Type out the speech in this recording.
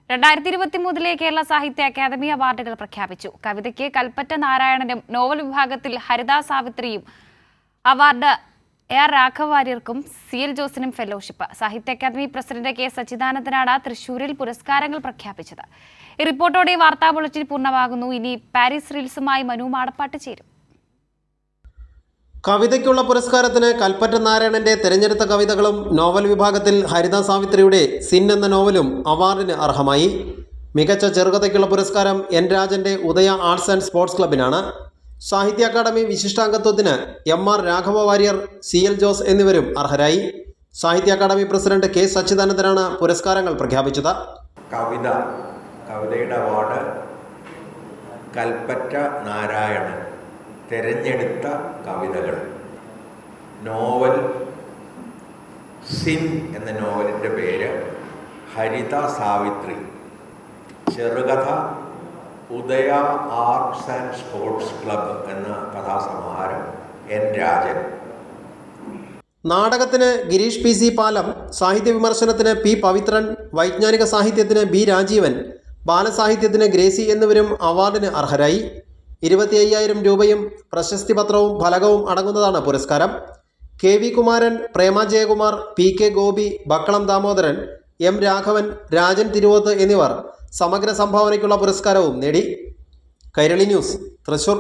2023 കേരള സാഹിത്യ അക്കാദമി അവാർഡുകൾ പ്രഖ്യാപിച്ചു. കവിതയ്ക്ക് കൽപ്പറ്റ നാരായണനും നോവൽ വിഭാഗത്തിൽ ഹരിതാ സാവിത്രിയും, award AR Raghava വാര്യർക്കും CL ജോസിനും fellowship. സാഹിത്യ അക്കാദമി പ്രസിഡന്റ് K സച്ചിദാനന്ദനാണ് തൃശൂരിൽ പുരസ്കാരങ്ങൾ പ്രഖ്യാപിച്ചത്. ഈ റിപ്പോർട്ടോടെ വാർത്താ ബുള്ളറ്റിൻ പൂർണ്ണമാകുന്നു. ഇനി പാരീസ് റീൽസുമായി മനു മാടപ്പാട്ട് ചേരും. കവിതയ്ക്കുള്ള പുരസ്കാരത്തിന് കൽപ്പറ്റ നാരായണന്റെ തിരഞ്ഞെടുത്ത കവിതകളും നോവൽ വിഭാഗത്തിൽ ഹരിതാ സാവിത്രിയുടെ സിൻ എന്ന നോവലും അവാർഡിന് അർഹമായി. മികച്ച ചെറുകഥയ്ക്കുള്ള പുരസ്കാരം N രാജന്റെ ഉദയ ആർട്സ് ആൻഡ് സ്പോർട്സ് ക്ലബിനാണ്. സാഹിത്യ അക്കാദമി വിശിഷ്ടാംഗത്വത്തിന് MR രാഘവ വാര്യർ, CL ജോസ് എന്നിവരും അർഹരായി. സാഹിത്യ അക്കാദമി പ്രസിഡന്റ് K സച്ചിദാനന്ദനാണ് പുരസ്കാരങ്ങൾ പ്രഖ്യാപിച്ചത്. കവിതയുടെ അവാർഡ് കൽപ്പറ്റ നാരായണൻ തിരഞ്ഞെടുത്ത കവിതകൾ. നോവൽ സിൻ എന്ന നോവലിൻ്റെ പേര് ഹരിത സാവിത്രി. ചെറുകഥ ഉദയ ആർട്സ് ആൻഡ് സ്പോർട്സ് ക്ലബ്ബ് എന്ന കഥാസമാഹാരം N രാജൻ. നാടകത്തിന് ഗിരീഷ് PC പാലം, സാഹിത്യ വിമർശനത്തിന് P പവിത്രൻ, വൈജ്ഞാനിക സാഹിത്യത്തിന് B രാജീവൻ, ബാലസാഹിത്യത്തിന് ഗ്രേസി എന്നിവരും അവാർഡിന് അർഹരായി. 25,000 രൂപയും പ്രശസ്തി പത്രവും ഫലകവും അടങ്ങുന്നതാണ് പുരസ്കാരം. KV കുമാരൻ, പ്രേമ ജയകുമാർ, PK ഗോപി, ബക്കളം ദാമോദരൻ, M രാഘവൻ, രാജൻ തിരുവോത്ത് എന്നിവർ സമഗ്ര സംഭാവനയ്ക്കുള്ള പുരസ്കാരവും നേടി. കൈരളി ന്യൂസ്, തൃശൂർ.